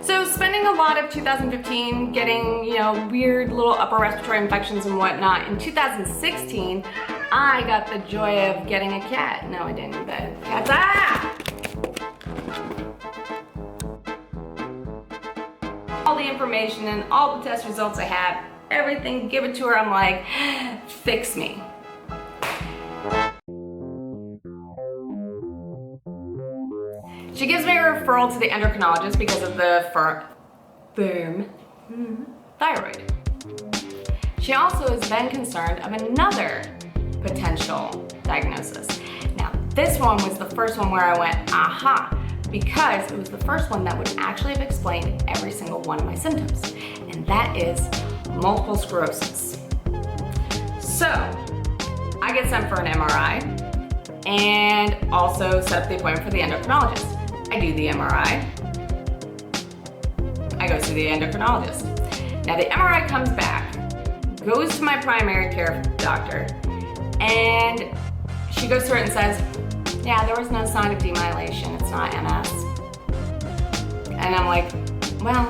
So spending a lot of 2015 getting, weird little upper respiratory infections and whatnot, in 2016, I got the joy of getting a cat. No, I didn't, but cats, all the information and all the test results I have, everything, give it to her. I'm like, fix me. She gives me a referral to the endocrinologist because of the firm thyroid. She also is then concerned of another potential diagnosis. Now, this one was the first one where I went, aha, because it was the first one that would actually have explained every single one of my symptoms, and that is multiple sclerosis. So, I get sent for an MRI and also set up the appointment for the endocrinologist. I do the MRI. I go see the endocrinologist. Now the MRI comes back, goes to my primary care doctor, and she goes through it and says, yeah, there was no sign of demyelation, it's not MS. And I'm like, well,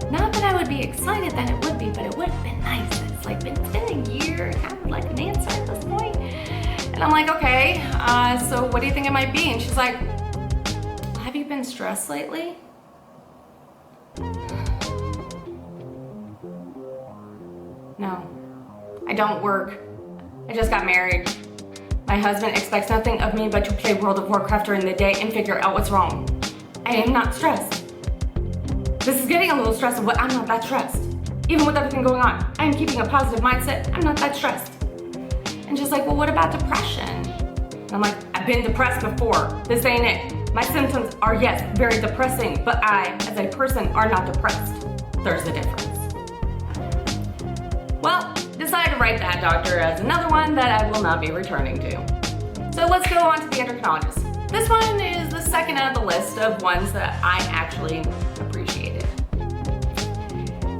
not that I would be excited that it would be, but it would have been nice. It's been a year, kind of like an answer at this point. And I'm like, okay, so what do you think it might be? And she's like, have you been stressed lately? No, I don't work. I just got married. My husband expects nothing of me but to play World of Warcraft during the day and figure out what's wrong. I am not stressed. This is getting a little stressful, but I'm not that stressed. Even with everything going on, I am keeping a positive mindset. I'm not that stressed. And she's like, well, what about depression? And I'm like, I've been depressed before. This ain't it. My symptoms are, yes, very depressing, but I, as a person, are not depressed. There's a difference. Well, decided to write that doctor as another one that I will not be returning to. So let's go on to the endocrinologist. This one is the second out of the list of ones that I actually appreciated.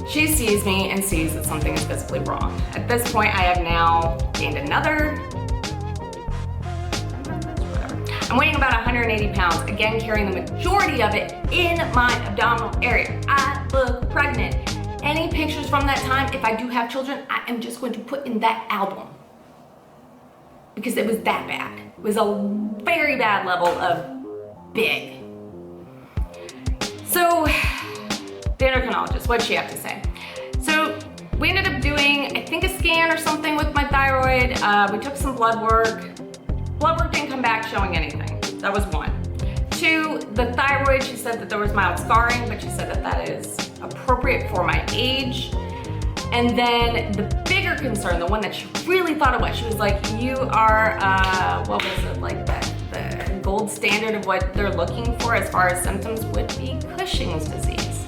She sees me and sees that something is physically wrong. At this point, I have now gained another, I'm weighing about 180 pounds, again carrying the majority of it in my abdominal area. I look pregnant. Any pictures from that time, if I do have children, I am just going to put in that album. Because it was that bad. It was a very bad level of big. So, the endocrinologist, what did she have to say? So, we ended up doing, I think, a scan or something with my thyroid. We took some blood work. Blood work didn't come back showing anything. That was one. Two, the thyroid, she said that there was mild scarring, but she said that that is appropriate for my age. And then the bigger concern, the one that she really thought about, she was like, you are, what was it, like the gold standard of what they're looking for as far as symptoms would be Cushing's disease.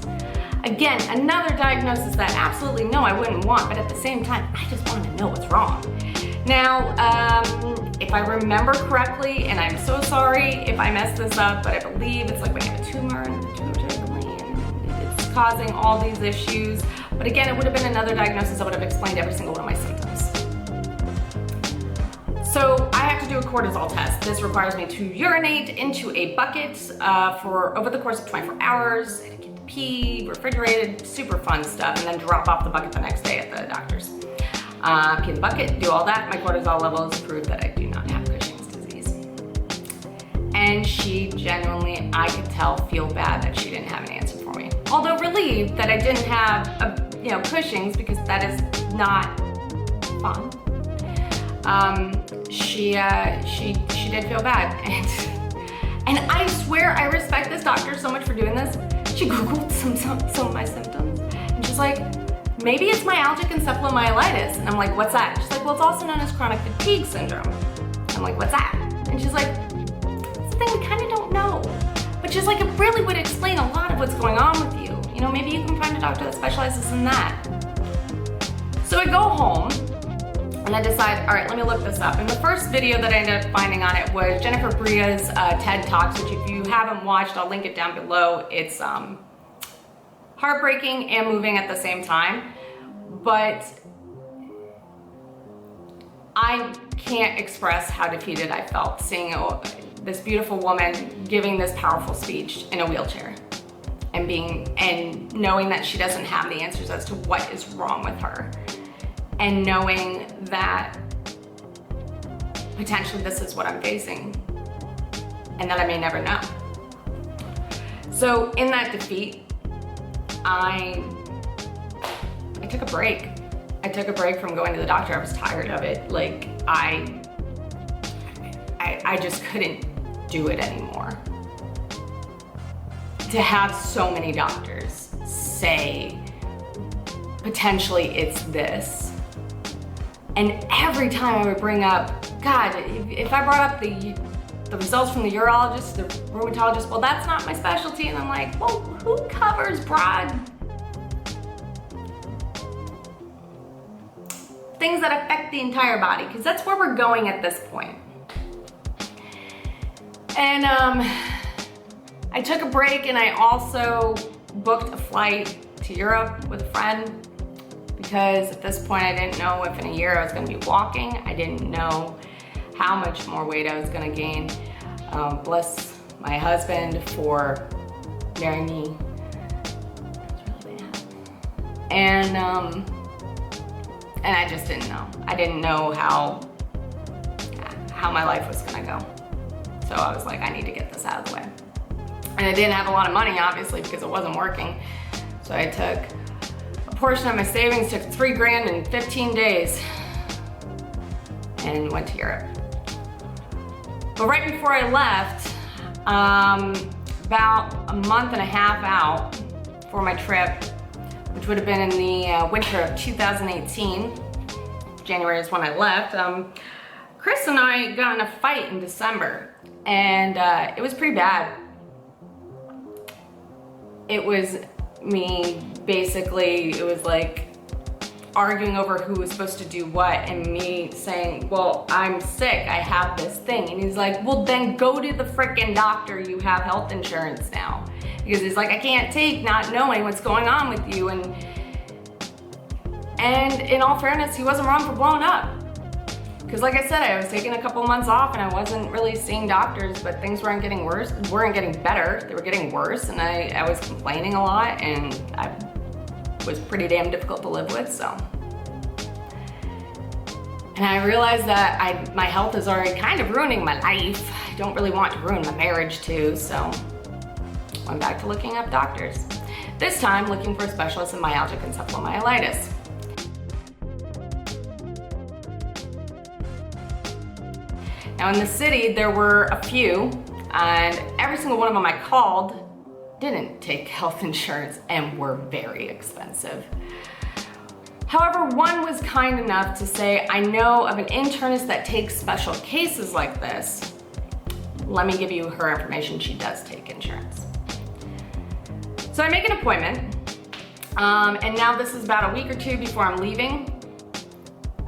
Again, another diagnosis that absolutely no, I wouldn't want, but at the same time, I just want to know what's wrong. Now, if I remember correctly, and I'm so sorry if I messed this up, but I believe it's like when you have a tumor in the pituitary gland, it's causing all these issues. But again, it would have been another diagnosis that would have explained every single one of my symptoms. So I have to do a cortisol test. This requires me to urinate into a bucket for over the course of 24 hours. I get to pee, refrigerated, super fun stuff, and then drop off the bucket the next day at the doctor's. Pee in the bucket, do all that. My cortisol levels prove that I do not have Cushing's disease. And she genuinely, I could tell, feel bad that she didn't have an answer for me. Although relieved that I didn't have Cushing's, because that is not fun. She did feel bad, and I swear I respect this doctor so much for doing this. She Googled some of my symptoms, and she's like, maybe it's myalgic encephalomyelitis. And I'm like, what's that? She's like, well, it's also known as chronic fatigue syndrome. I'm like, what's that? And she's like, it's a thing we kind of don't know. But she's like, it really would explain a lot of what's going on with you. You know, maybe you can find a doctor that specializes in that. So I go home and I decide, all right, let me look this up. And the first video that I ended up finding on it was Jennifer Bria's TED Talks, which if you haven't watched, I'll link it down below. It's heartbreaking and moving at the same time, but I can't express how defeated I felt seeing this beautiful woman giving this powerful speech in a wheelchair. and knowing that she doesn't have the answers as to what is wrong with her, and knowing that potentially this is what I'm facing and that I may never know. So in that defeat, I took a break. I took a break from going to the doctor. I was tired of it. Like, I just couldn't do it anymore. To have so many doctors say, potentially it's this. And every time I would bring up, God, if I brought up the results from the urologist, the rheumatologist, well, that's not my specialty. And I'm like, well, who covers broad things that affect the entire body? Because that's where we're going at this point. And I took a break, and I also booked a flight to Europe with a friend, because at this point I didn't know if in a year I was going to be walking. I didn't know how much more weight I was going to gain. Bless my husband for marrying me. It's really bad. And I just didn't know. I didn't know how my life was going to go. So I was like, I need to get this out of the way. And I didn't have a lot of money, obviously, because it wasn't working. So I took a portion of my savings, took $3,000 in 15 days, and went to Europe. But right before I left, about a month and a half out for my trip, which would have been in the winter of 2018, January is when I left, Chris and I got in a fight in December, and it was pretty bad. It was me, basically, it was like arguing over who was supposed to do what, and me saying, well, I'm sick, I have this thing. And he's like, well, then go to the frickin' doctor, you have health insurance now. Because he's like, I can't take not knowing what's going on with you. And in all fairness, he wasn't wrong for blowing up. Because like I said, I was taking a couple months off and I wasn't really seeing doctors, but things weren't getting worse, weren't getting better, they were getting worse, and I was complaining a lot, and I was pretty damn difficult to live with, so. And I realized that my health is already kind of ruining my life. I don't really want to ruin my marriage too, so went back to looking up doctors. This time looking for a specialist in myalgic encephalomyelitis. Now in the city, there were a few, and every single one of them I called didn't take health insurance and were very expensive. However, one was kind enough to say, I know of an internist that takes special cases like this. Let me give you her information. She does take insurance. So I make an appointment, and now this is about a week or two before I'm leaving.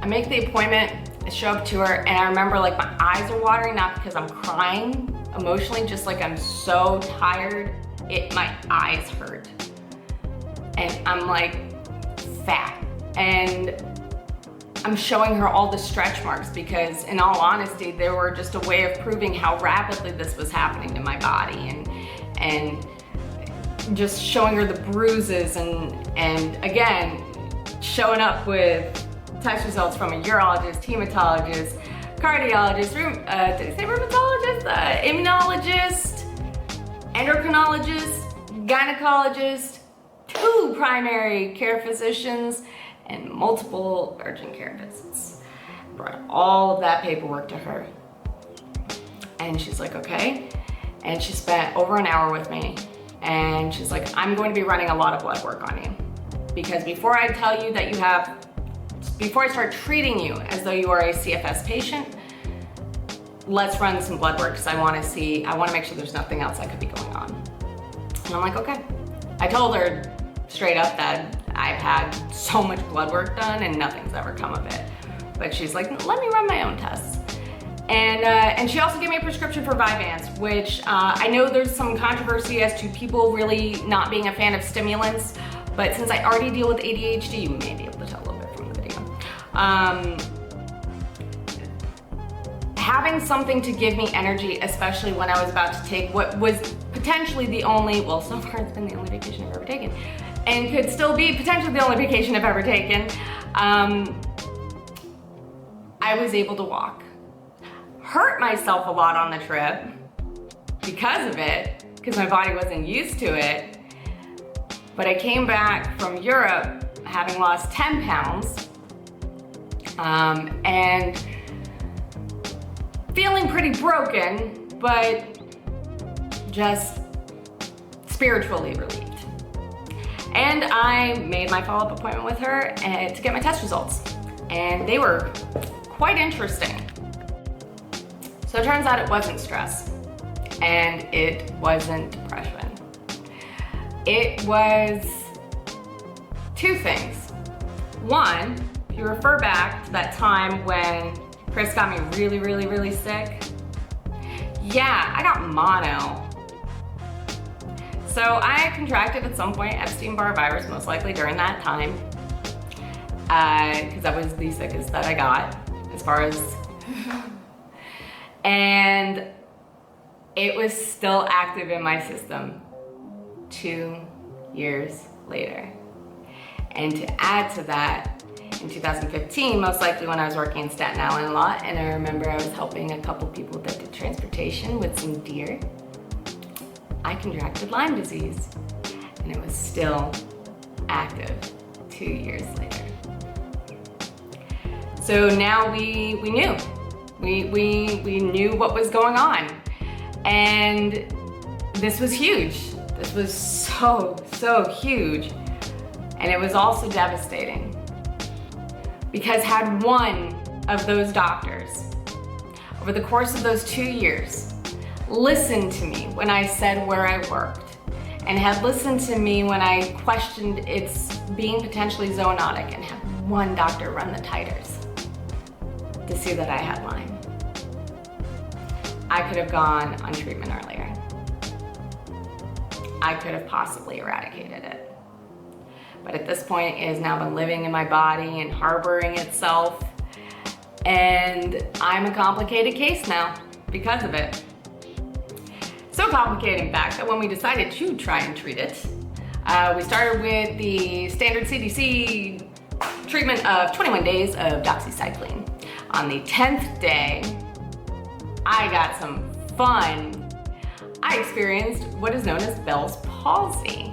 I make the appointment, I show up to her, and I remember like my eyes are watering, not because I'm crying emotionally, just like I'm so tired, my eyes hurt. And I'm like fat. And I'm showing her all the stretch marks because in all honesty, they were just a way of proving how rapidly this was happening to my body, and just showing her the bruises, and again, showing up with test results from a urologist, hematologist, cardiologist, did I say rheumatologist? Immunologist, endocrinologist, gynecologist, 2 primary care physicians, and multiple urgent care visits. Brought all of that paperwork to her. And she's like, okay. And she spent over an hour with me. And she's like, I'm going to be running a lot of blood work on you. Because before I tell you that before I start treating you as though you are a CFS patient, let's run some blood work because I want to make sure there's nothing else that could be going on. And I'm like, okay. I told her straight up that I've had so much blood work done and nothing's ever come of it. But she's like, let me run my own tests. And she also gave me a prescription for Vyvanse, which I know there's some controversy as to people really not being a fan of stimulants, but since I already deal with ADHD, you may be able to tell a little bit from the video. Having something to give me energy, especially when I was about to take what was potentially the only, well, so far it's been the only vacation I've ever taken, and could still be potentially the only vacation I've ever taken, I was able to walk. Hurt myself a lot on the trip because of it, because my body wasn't used to it. But I came back from Europe having lost 10 pounds and feeling pretty broken, but just spiritually relieved. And I made my follow-up appointment with her to get my test results. And they were quite interesting. So it turns out it wasn't stress, and it wasn't depression. It was two things. One, if you refer back to that time when Chris got me really, really, really sick, yeah, I got mono. So I contracted at some point Epstein-Barr virus, most likely during that time, because that was the sickest that I got, as far as, and it was still active in my system 2 years later. And to add to that, in 2015, most likely when I was working in Staten Island a lot, and I remember I was helping a couple people that did transportation with some deer, I contracted Lyme disease, and it was still active 2 years later. So now we knew. We knew what was going on. And this was huge. This was so huge. And it was also devastating. Because had one of those doctors, over the course of those 2 years, listened to me when I said where I worked, and had listened to me when I questioned its being potentially zoonotic, and had one doctor run the titers to see that I had Lyme, I could have gone on treatment earlier. I could have possibly eradicated it. But at this point, it has now been living in my body and harboring itself, and I'm a complicated case now because of it. So complicated, in fact, that when we decided to try and treat it, we started with the standard CDC treatment of 21 days of doxycycline. On the 10th day, I got some fun. I experienced what is known as Bell's palsy.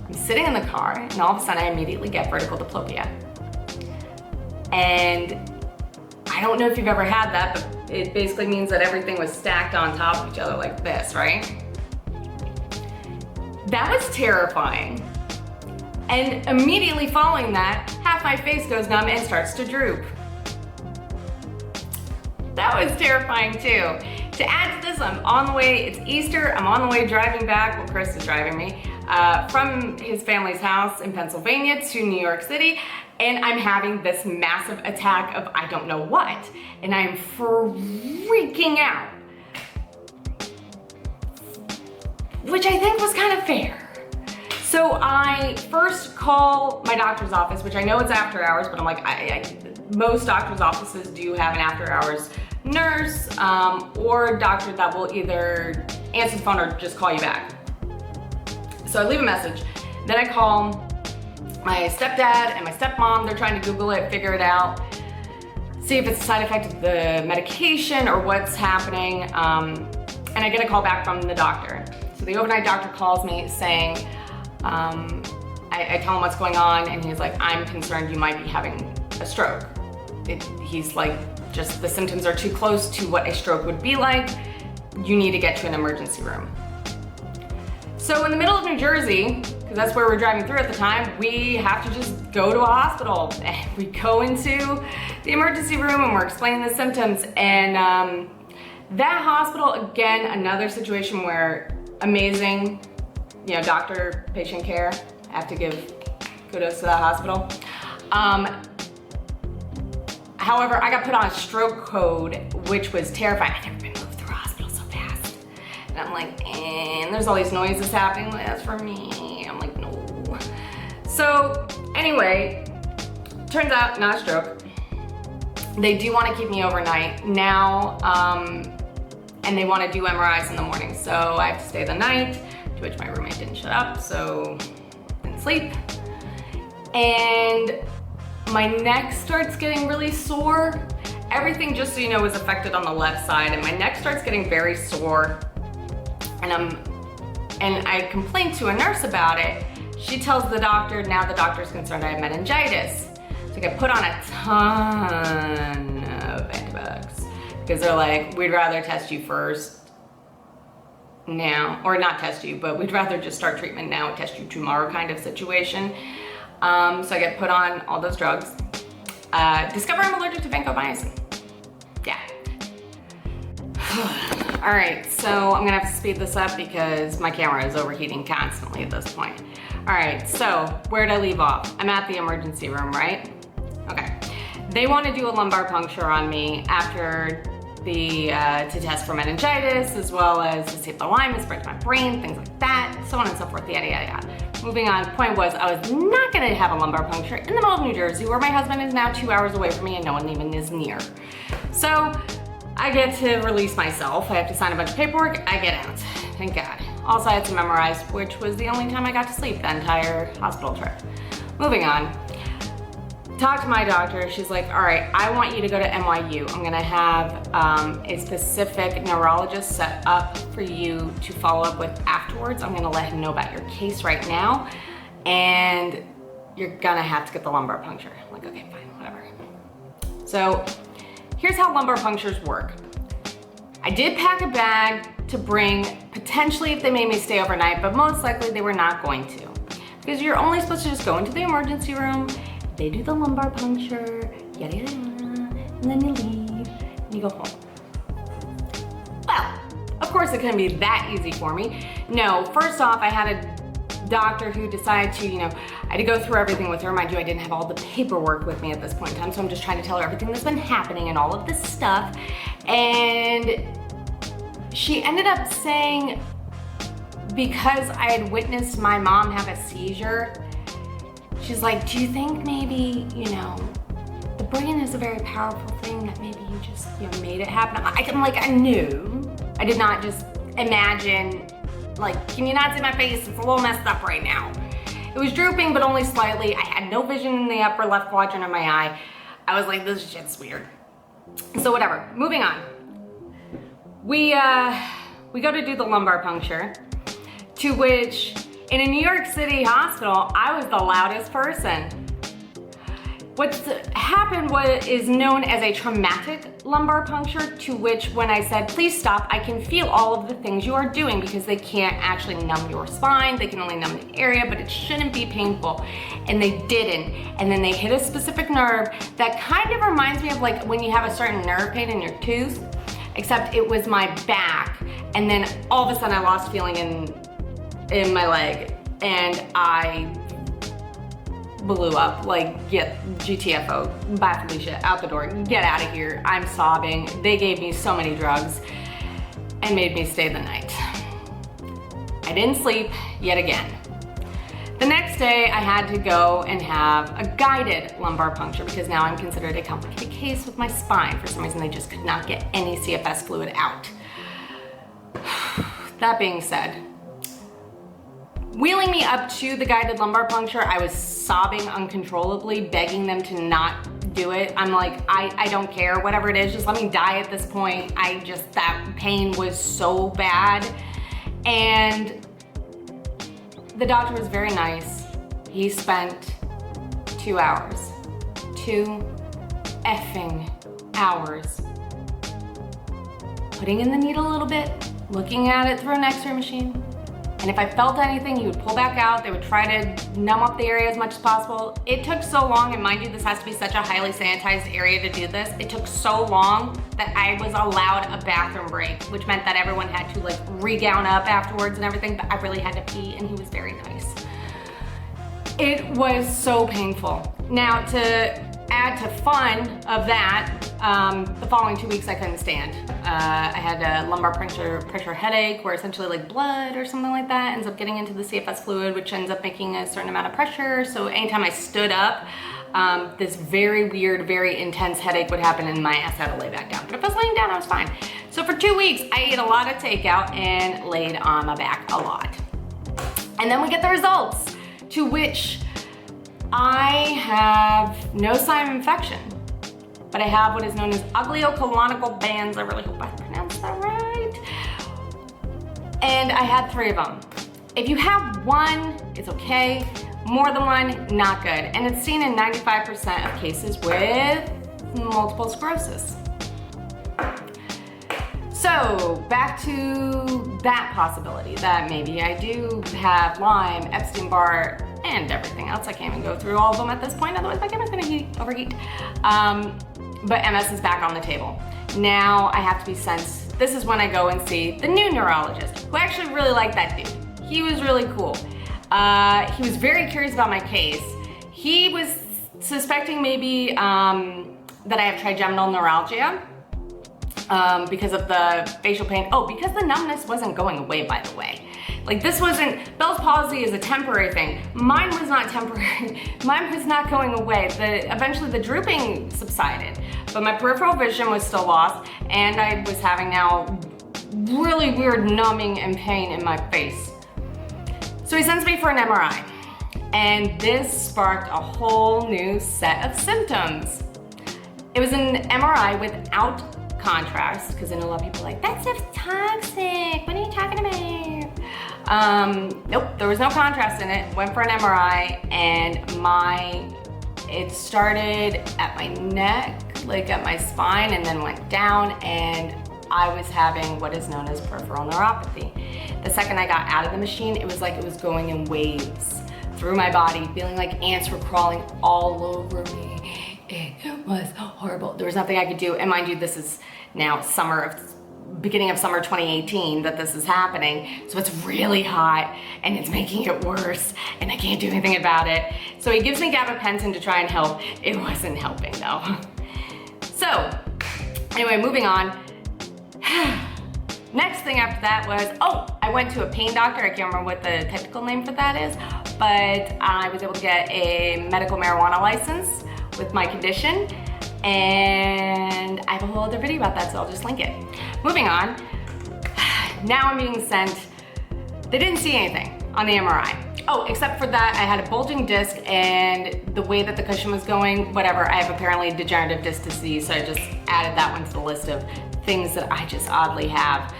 I'm sitting in the car, and all of a sudden I immediately get vertical diplopia. And I don't know if you've ever had that, but it basically means that everything was stacked on top of each other like this, right? That was terrifying. And immediately following that, half my face goes numb and starts to droop. That was terrifying too. To add to this, I'm on the way, it's Easter, I'm on the way driving back, well, Chris is driving me, from his family's house in Pennsylvania to New York City, and I'm having this massive attack of I don't know what, and I'm freaking out. Which I think was kind of fair. So I first call my doctor's office, which I know it's after hours, but I'm like, most doctor's offices do have an after hours nurse or a doctor that will either answer the phone or just call you back. So I leave a message. Then I call my stepdad and my stepmom. They're trying to Google it, figure it out, see if it's a side effect of the medication or what's happening. And I get a call back from the doctor. So the overnight doctor calls me saying, I tell him what's going on, and he's like, I'm concerned you might be having a stroke. He's like, just the symptoms are too close to what a stroke would be like. You need to get to an emergency room. So in the middle of New Jersey, because that's where we're driving through at the time, we have to just go to a hospital. And we go into the emergency room and we're explaining the symptoms. And that hospital, again, another situation where amazing, doctor-patient care. I have to give kudos to that hospital. However, I got put on a stroke code, which was terrifying. I've never been moved through a hospital so fast. And I'm like, and there's all these noises happening. Like, that's for me. I'm like, no. So anyway, turns out not a stroke. They do want to keep me overnight. Now, and they want to do MRIs in the morning. So I have to stay the night, to which my roommate didn't shut up, so I didn't sleep. And my neck starts getting really sore. Everything, just so you know, was affected on the left side, and my neck starts getting very sore. And I complained to a nurse about it. She tells the doctor, now the doctor's concerned I have meningitis. So I get put on a ton of antibiotics because they're like, we'd rather test you first now, or not test you, but we'd rather just start treatment now and test you tomorrow kind of situation. So I get put on all those drugs. Discover I'm allergic to vancomycin. Yeah. All right, so I'm gonna have to speed this up because my camera is overheating constantly at this point. All right, so where'd I leave off? I'm at the emergency room, right? Okay. They want to do a lumbar puncture on me after to test for meningitis, as well as to see if the Lyme is spread to my brain, things like that, so on and so forth, yada, yada, yada. Moving on, point was I was not gonna have a lumbar puncture in the middle of New Jersey, where my husband is now 2 hours away from me and no one even is near. So I get to release myself. I have to sign a bunch of paperwork. I get out, thank God. Also, I had to memorize, which was the only time I got to sleep the entire hospital trip. Moving on. Talk to my doctor. She's like, all right, I want you to go to NYU. I'm gonna have a specific neurologist set up for you to follow up with afterwards. I'm gonna let him know about your case right now, and you're gonna have to get the lumbar puncture. I'm like, okay, fine, whatever. So here's how lumbar punctures work. I did pack a bag to bring, potentially if they made me stay overnight, but most likely they were not going to. Because you're only supposed to just go into the emergency room, they do the lumbar puncture, yada yada, and then you leave, and you go home. Well, of course it couldn't be that easy for me. No, first off, I had a doctor who decided to, I had to go through everything with her. Mind you, I didn't have all the paperwork with me at this point in time, so I'm just trying to tell her everything that's been happening and all of this stuff. And she ended up saying, because I had witnessed my mom have a seizure, she's like, do you think maybe, the brain is a very powerful thing, that maybe you just, made it happen? I'm like, I knew. I did not just imagine, like, can you not see my face? It's a little messed up right now. It was drooping, but only slightly. I had no vision in the upper left quadrant of my eye. I was like, this shit's weird. So whatever, moving on. We go to do the lumbar puncture, to which, in a New York City hospital, I was the loudest person. What's happened is known as a traumatic lumbar puncture, to which when I said, please stop, I can feel all of the things you are doing, because they can't actually numb your spine, they can only numb the area, but it shouldn't be painful. And they didn't. And then they hit a specific nerve that kind of reminds me of like when you have a certain nerve pain in your tooth, except it was my back. And then all of a sudden I lost feeling in my leg, and I blew up, like, get GTFO, bye Felicia, out the door, get out of here, I'm sobbing. They gave me so many drugs and made me stay the night. I didn't sleep yet again. The next day I had to go and have a guided lumbar puncture, because now I'm considered a complicated case with my spine. For some reason they just could not get any CFS fluid out. That being said, wheeling me up to the guided lumbar puncture, I was sobbing uncontrollably, begging them to not do it. I'm like, I don't care, whatever it is, just let me die at this point. That pain was so bad. And the doctor was very nice. He spent 2 hours, 2 effing hours, putting in the needle a little bit, looking at it through an x-ray machine. And if I felt anything, he would pull back out. They would try to numb up the area as much as possible. It took so long, and mind you, this has to be such a highly sanitized area to do this. It took so long that I was allowed a bathroom break, which meant that everyone had to like re-gown up afterwards and everything, but I really had to pee, and he was very nice. It was so painful. Now, to add to fun of that, the following 2 weeks I couldn't stand. I had a lumbar pressure headache, where essentially like blood or something like that ends up getting into the CFS fluid, which ends up making a certain amount of pressure. So anytime I stood up, this very weird, very intense headache would happen, and my ass had to lay back down. But if I was laying down, I was fine. So for 2 weeks, I ate a lot of takeout and laid on my back a lot. And then we get the results, to which I have no sign of infection, but I have what is known as ugliocolonical bands. I really hope I pronounced that right. And I had 3 of them. If you have one, it's okay. More than one, not good. And it's seen in 95% of cases with multiple sclerosis. So back to that possibility that maybe I do have Lyme, Epstein-Barr, and everything else. I can't even go through all of them at this point, otherwise my camera's gonna overheat. But MS is back on the table. Now I have to be sent, this is when I go and see the new neurologist, who I actually really like that dude. He was really cool. He was very curious about my case. He was suspecting maybe that I have trigeminal neuralgia because of the facial pain. Oh, because the numbness wasn't going away, by the way. Like this wasn't, Bell's palsy is a temporary thing. Mine was not temporary. Mine was not going away. Eventually the drooping subsided, but my peripheral vision was still lost, and I was having now really weird numbing and pain in my face. So he sends me for an MRI, and this sparked a whole new set of symptoms. It was an MRI without contrast, because I know a lot of people are like, that stuff's toxic, what are you talking about? Nope, there was no contrast in it. Went for an MRI, and it started at my neck, like at my spine, and then went down, and I was having what is known as peripheral neuropathy. The second I got out of the machine, it was like it was going in waves through my body, feeling like ants were crawling all over me. It was horrible. There was nothing I could do. And mind you, this is now beginning of summer 2018 that this is happening. So it's really hot and it's making it worse, and I can't do anything about it. So he gives me gabapentin to try and help. It wasn't helping though. So anyway, moving on. Next thing after that was, I went to a pain doctor. I can't remember what the technical name for that is, but I was able to get a medical marijuana license with my condition, and I have a whole other video about that, so I'll just link it. Moving on, now I'm being sent, they didn't see anything on the MRI. Oh, except for that I had a bulging disc, and the way that the cushion was going, whatever, I have apparently degenerative disc disease, so I just added that one to the list of things that I just oddly have.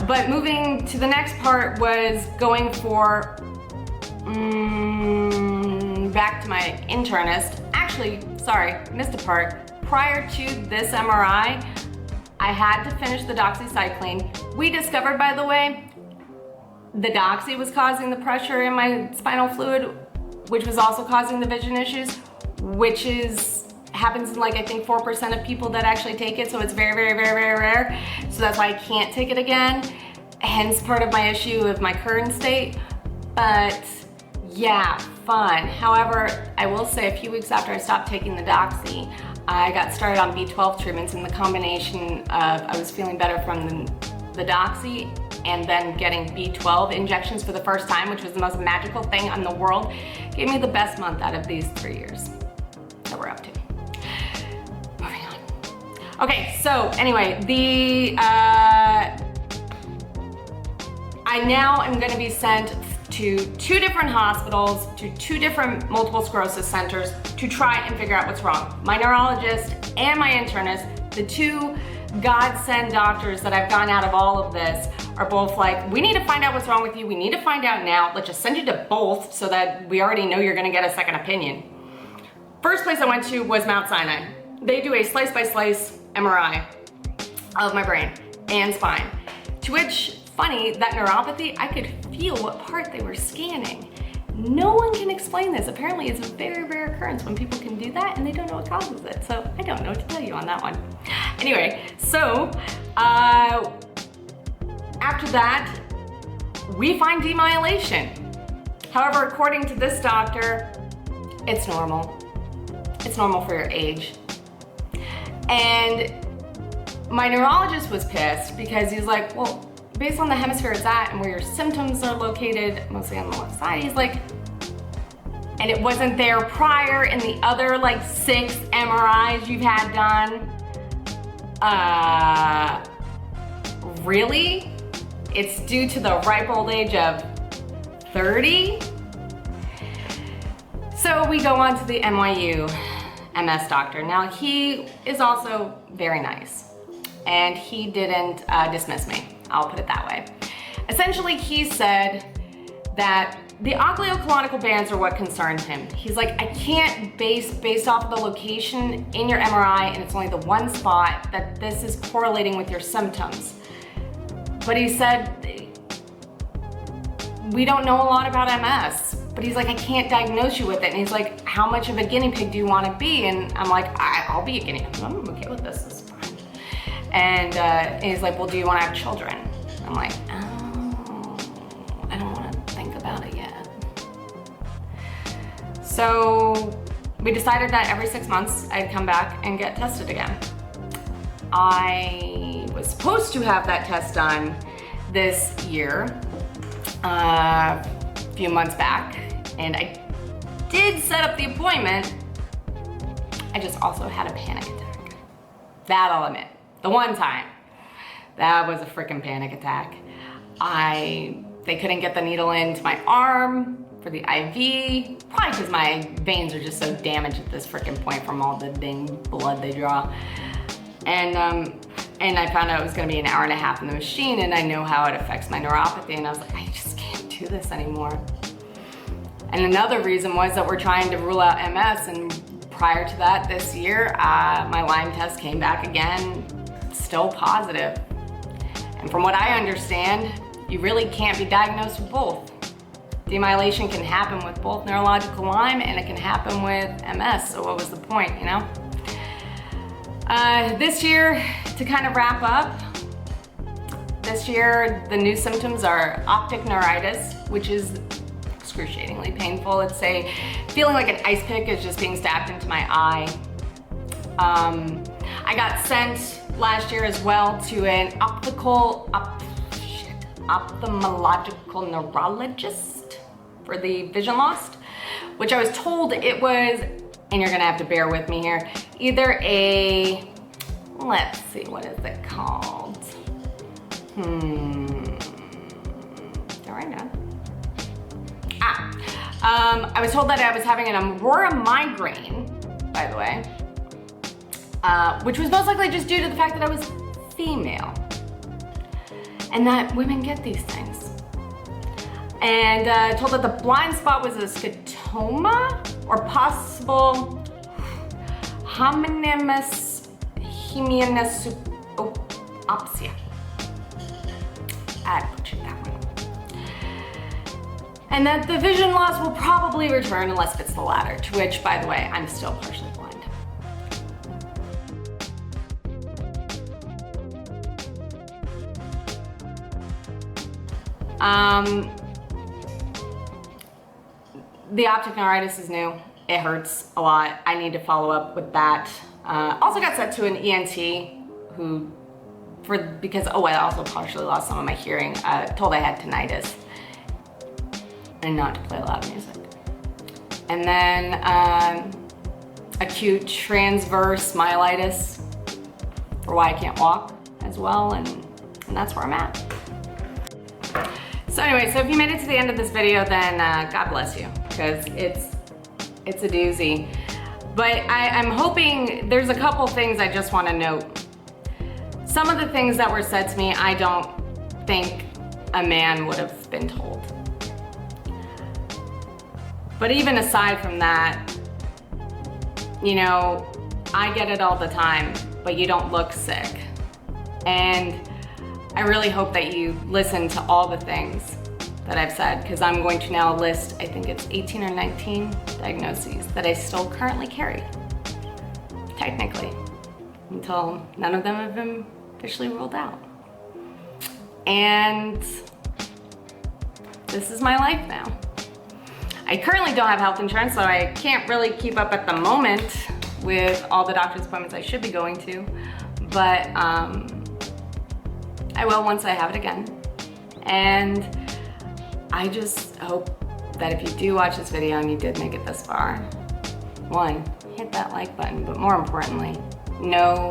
But moving to the next part was going for, back to my internist. Actually, sorry, missed a part. Prior to this MRI, I had to finish the doxycycline. We discovered, by the way, the doxy was causing the pressure in my spinal fluid, which was also causing the vision issues, which happens in like, I think 4% of people that actually take it, so it's very, very, very, very rare. So that's why I can't take it again, hence part of my issue of my current state. But yeah, fun. However, I will say a few weeks after I stopped taking the doxy, I got started on B12 treatments, and the combination of I was feeling better from the doxy and then getting B12 injections for the first time, which was the most magical thing in the world, gave me the best month out of these 3 years that we're up to. Moving on. Okay, so anyway, I now am gonna be sent to 2 different hospitals, to 2 different multiple sclerosis centers to try and figure out what's wrong. My neurologist and my internist, the 2 godsend doctors that I've gotten out of all of this, are both like, we need to find out what's wrong with you. We need to find out now. Let's just send you to both so that we already know you're gonna get a second opinion. First place I went to was Mount Sinai. They do a slice-by-slice MRI of my brain and spine, to which, funny, that neuropathy, I could feel what part they were scanning. No one can explain this. Apparently it's a very rare occurrence when people can do that and they don't know what causes it. So I don't know what to tell you on that one. Anyway, so after that, we find demyelation. However, according to this doctor, it's normal. It's normal for your age. And my neurologist was pissed because he's like, well, based on the hemisphere it's at and where your symptoms are located, mostly on the left side, he's like, and it wasn't there prior in the other like 6 MRIs you've had done. really? It's due to the ripe old age of 30? So we go on to the NYU MS doctor. Now he is also very nice, and he didn't dismiss me, I'll put it that way. Essentially, he said that the oculocolonical bands are what concerned him. He's like, I can't based off of the location in your MRI, and it's only the one spot, that this is correlating with your symptoms. But he said, we don't know a lot about MS, but he's like, I can't diagnose you with it. And he's like, how much of a guinea pig do you want to be? And I'm like, I'll be a guinea pig. I'm okay with this. This is fine. And he's like, well, do you want to have children? I'm like, oh, I don't want to think about it yet. So we decided that every 6 months I'd come back and get tested again. I was supposed to have that test done this year, a few months back, and I did set up the appointment. I just also had a panic attack. That I'll admit. The one time. That was a freaking panic attack. They couldn't get the needle into my arm for the IV, probably because my veins are just so damaged at this freaking point from all the dang blood they draw. And I found out it was gonna be an hour and a half in the machine, and I know how it affects my neuropathy, and I was like, I just can't do this anymore. And another reason was that we're trying to rule out MS, and prior to that, this year, my Lyme test came back again, still positive. And from what I understand, you really can't be diagnosed with both. Demyelation can happen with both neurological Lyme, and it can happen with MS, so what was the point, you know? This year, to kind of wrap up, this year the new symptoms are optic neuritis, which is excruciatingly painful. It's feeling like an ice pick is just being stabbed into my eye. I got sent last year as well to an ophthalmological neurologist for the vision loss, which I was told it was, and you're gonna have to bear with me here, either a, let's see, what is it called? Right now. I was told that I was having an aurora migraine, by the way, which was most likely just due to the fact that I was female, and that women get these things. And told that the blind spot was a scotoma or possible homonymous hemianopsia. I butchered that one. And that the vision loss will probably return unless it's the latter, to which, by the way, I'm still partially blind. The optic neuritis is new. It hurts a lot. I need to follow up with that. Also got sent to an ENT because I also partially lost some of my hearing, told I had tinnitus and not to play loud music. And then acute transverse myelitis for why I can't walk as well, and that's where I'm at. So anyway, so if you made it to the end of this video, then God bless you, because it's a doozy. But I'm hoping, there's a couple things I just want to note. Some of the things that were said to me, I don't think a man would have been told. But even aside from that, you know, I get it all the time, but you don't look sick. And I really hope that you listen to all the things that I've said, because I'm going to now list, I think it's 18 or 19 diagnoses that I still currently carry, technically, until none of them have been officially ruled out. And this is my life now. I currently don't have health insurance, so I can't really keep up at the moment with all the doctor's appointments I should be going to, but I will once I have it again. And I just hope that if you do watch this video and you did make it this far, one, hit that like button, but more importantly, know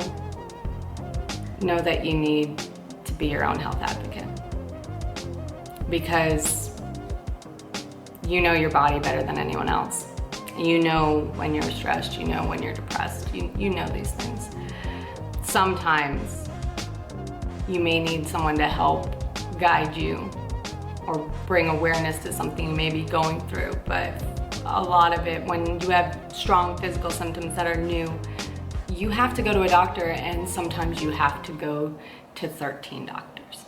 that you need to be your own health advocate. Because you know your body better than anyone else. You know when you're stressed, you know when you're depressed, you know these things. Sometimes you may need someone to help guide you or bring awareness to something you may be going through, but a lot of it, when you have strong physical symptoms that are new, you have to go to a doctor, and sometimes you have to go to 13 doctors.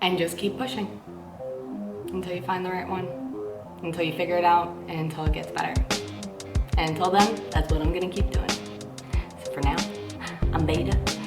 And just keep pushing until you find the right one, until you figure it out, and until it gets better. And until then, that's what I'm gonna keep doing. So for now, I'm Beta.